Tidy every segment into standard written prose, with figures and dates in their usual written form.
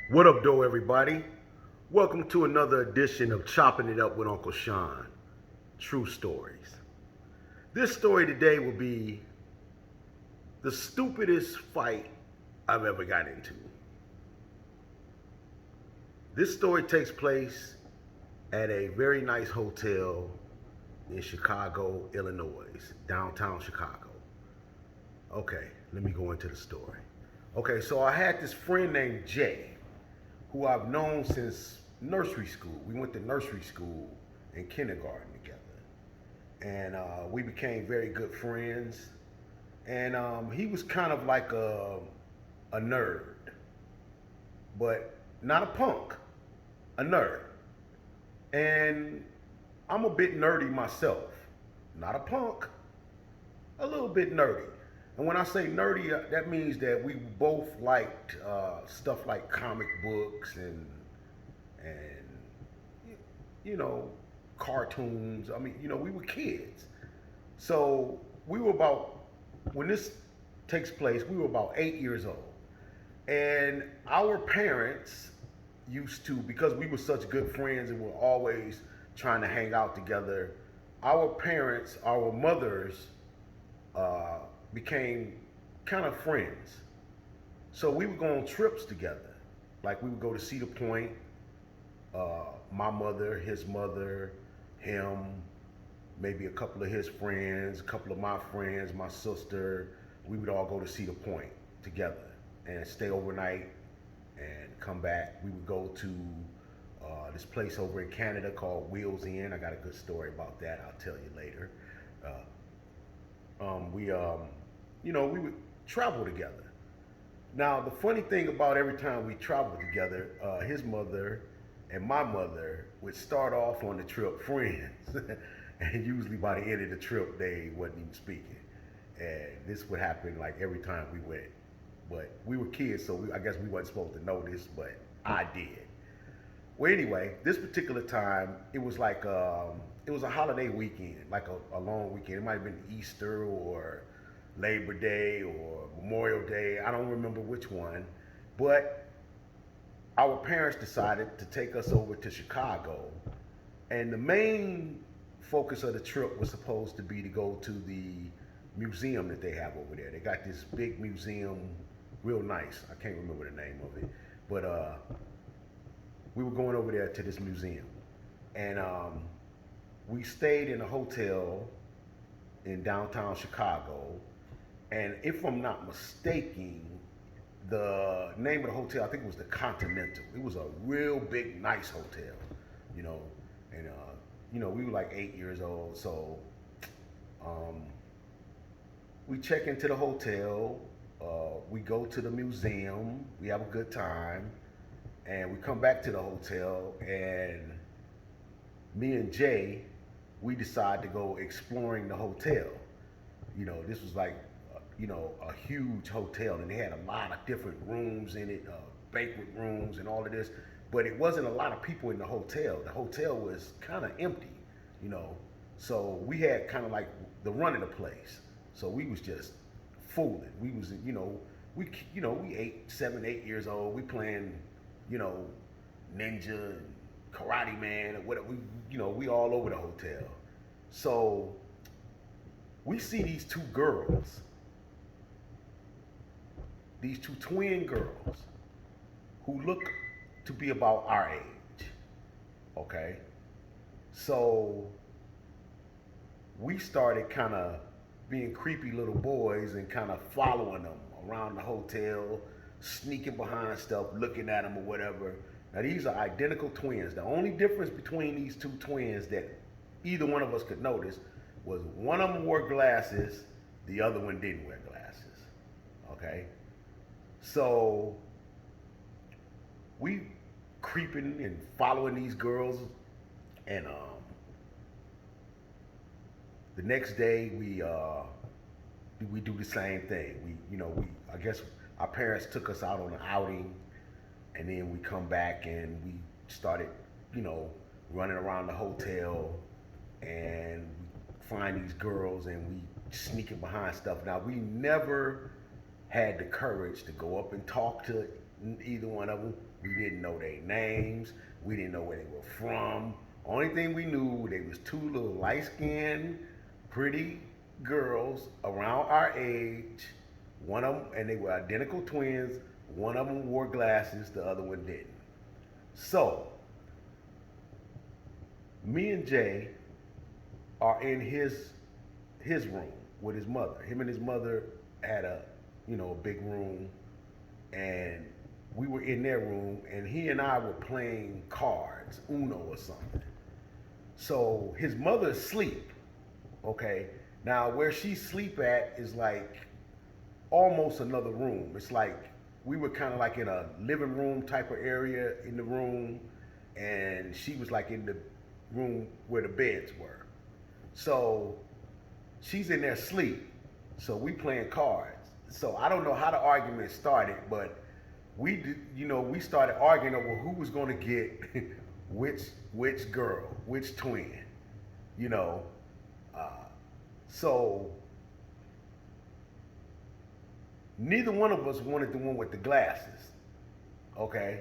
What up, though, everybody? Welcome to another edition of Chopping It Up with Uncle Chon. True stories. This story today will be the stupidest fight I've ever got into. This story takes place at a very nice hotel in Chicago, Illinois, downtown Chicago. Okay, let me go into the story. Okay, so I had this friend named Jay, who I've known since nursery school. We went to nursery school and kindergarten together. And we became very good friends. And he was kind of like a nerd, but not a punk, a nerd. And I'm a bit nerdy myself. Not a punk, a little bit nerdy. And when I say nerdy, that means that we both liked stuff like comic books and you know cartoons. I mean, we were kids, so we were about when this takes place. We were about 8 years old, and our parents used to, because we were such good friends and were always trying to hang out together. Our parents, our mothers, uh, became kind of friends. So we would go on trips together. Like we would go to Cedar Point, my mother, his mother, him, maybe a couple of his friends, a couple of my friends, my sister. We would all go to Cedar Point together and stay overnight and come back. We would go to this place over in Canada called Wheels Inn. I got a good story about that. I'll tell you later. We would travel together. Now, the funny thing about every time we traveled together, his mother and my mother would start off on the trip friends, and usually by the end of the trip, they wasn't even speaking. And this would happen like every time we went. But we were kids, so I guess we wasn't supposed to know this, but I did. Well, anyway, this particular time, it was a holiday weekend, like a long weekend. It might have been Easter or Labor Day or Memorial Day. I don't remember which one, but our parents decided to take us over to Chicago, and the main focus of the trip was supposed to be to go to the museum that they have over there. They got this big museum, real nice. I can't remember the name of it, but we were going over there to this museum, and we stayed in a hotel in downtown Chicago. And if I'm not mistaken, the name of the hotel, I think it was the Continental. It was a real big, nice hotel, you know. And we were like 8 years old, so um, we check into the hotel. We go to the museum. We have a good time, and we come back to the hotel. And me and Jay, we decide to go exploring the hotel. This was like a huge hotel, and they had a lot of different rooms in it, banquet rooms and all of this. But it wasn't a lot of people in the hotel. The hotel was kind of empty, you know. So we had kind of like the run of the place. So we was just fooling. We was, we 7, 8 years old. We playing, you know, ninja and karate man or whatever. We all over the hotel. So we see these two twin girls who look to be about our age. Okay? So we started kind of being creepy little boys and kind of following them around the hotel, sneaking behind stuff, looking at them or whatever. Now, these are identical twins. The only difference between these two twins that either one of us could notice was one of them wore glasses, the other one didn't wear glasses. Okay? So we creeping and following these girls, and the next day we do the same thing. We I guess our parents took us out on an outing, and then we come back and we started, running around the hotel, and we find these girls and we sneaking behind stuff. Now we never had the courage to go up and talk to either one of them. We didn't know their names. We didn't know where they were from. Only thing we knew, they was two little light-skinned, pretty girls around our age. One of them, and they were identical twins. One of them wore glasses, the other one didn't. So, me and Jay are in his room with his mother. Him and his mother had a big room, and we were in their room, and he and I were playing cards, Uno or something. So his mother's asleep. Okay. Now where she sleep at is like almost another room. It's like we were kind of like in a living room type of area in the room, and she was like in the room where the beds were. So she's in there asleep. So we playing cards. So I don't know how the argument started, but we started arguing over who was going to get which girl, which twin, you know. So neither one of us wanted the one with the glasses, okay?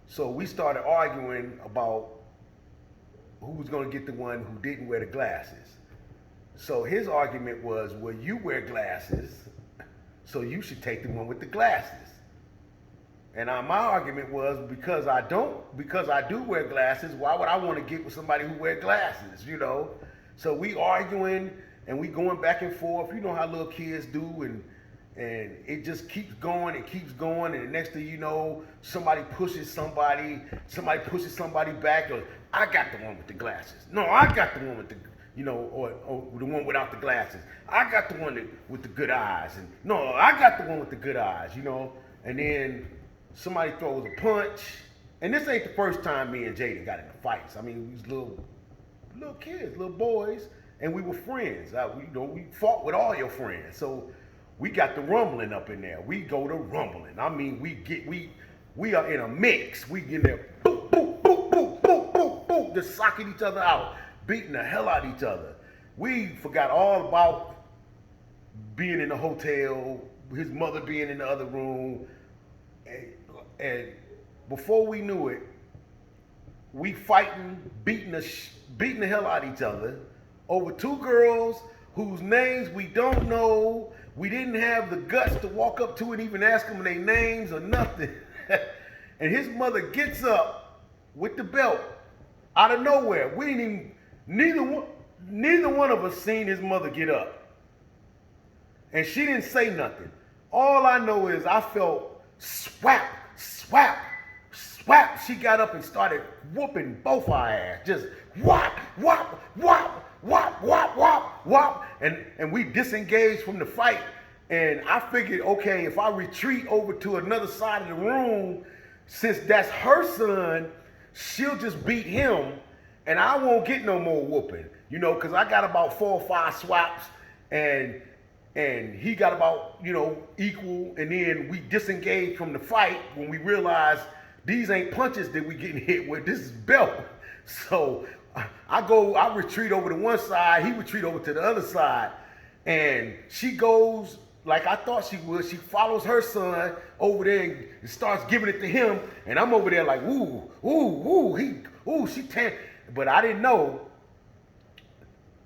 So we started arguing about who was going to get the one who didn't wear the glasses. So his argument was, well, you wear glasses, so you should take the one with the glasses. And my argument was, because I do wear glasses, why would I want to get with somebody who wear glasses, you know? So we arguing and we going back and forth. You know how little kids do, and it just keeps going and keeps going, and the next thing you know, somebody pushes somebody back, or I got the one with the glasses. No, I got the one with the, or the one without the glasses. I got the one with the good eyes, and no, I got the one with the good eyes, and then somebody throws a punch, and this ain't the first time me and Jaden got into fights. I mean, we was little kids, little boys, and we were friends. We fought with all your friends, so we got the rumbling up in there. We go to rumbling. I mean, we are in a mix. We get in there, boop, boop, boop, boop, boop, boop, boop, just socking each other out, beating the hell out of each other. We forgot all about being in the hotel, his mother being in the other room, and before we knew it, we fighting, beating the hell out of each other over two girls whose names we don't know. We didn't have the guts to walk up to and even ask them their names or nothing. And his mother gets up with the belt out of nowhere. We didn't even, neither one of us seen his mother get up. And she didn't say nothing. All I know is I felt swap, swap, swap. She got up and started whooping both our ass. Just whop, whop, whop, whop, whop, whop, whop. And we disengaged from the fight. And I figured, okay, if I retreat over to another side of the room, since that's her son, she'll just beat him and I won't get no more whooping. Because I got about 4 or 5 swaps and he got about, equal, and then we disengaged from the fight when we realized these ain't punches that we getting hit with, this is belt. So I retreat over to one side, he retreat over to the other side, and she goes like I thought she would. She follows her son over there and starts giving it to him, and I'm over there like, ooh, ooh, ooh, she tan. But I didn't know.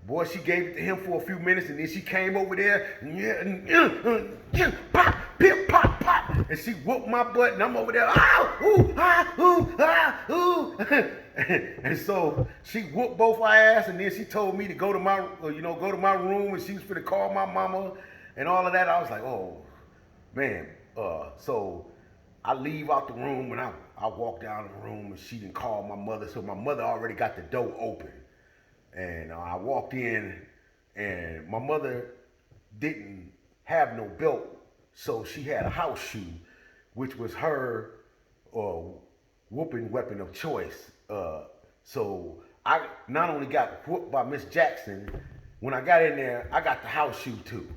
Boy, she gave it to him for a few minutes, and then she came over there, pop, pip, pop, pop, and she whooped my butt, and I'm over there, ooh, ooh, ooh. And so she whooped both our ass, and then she told me to go to my room, and she was finna call my mama, and all of that. I was like, oh, man. So I leave out the room, and I walk down the room, and she didn't call my mother, so my mother already got the door open. And I walked in, and my mother didn't have no belt, so she had a house shoe, which was her whooping weapon of choice. So I not only got whooped by Miss Jackson, when I got in there, I got the house shoe too.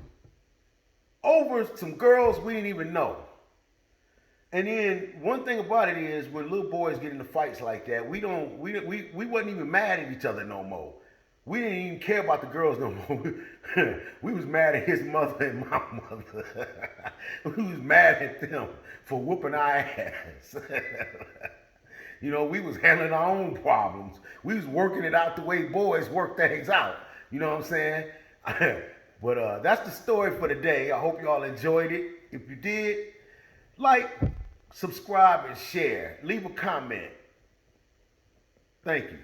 Over some girls we didn't even know. And then one thing about it is, when little boys get into fights like that, we wasn't even mad at each other no more. We didn't even care about the girls no more. We was mad at his mother and my mother. We was mad at them for whooping our ass. You know, we was handling our own problems. We was working it out the way boys work things out. You know what I'm saying? But that's the story for today. I hope y'all enjoyed it. If you did, like, subscribe, and share. Leave a comment. Thank you.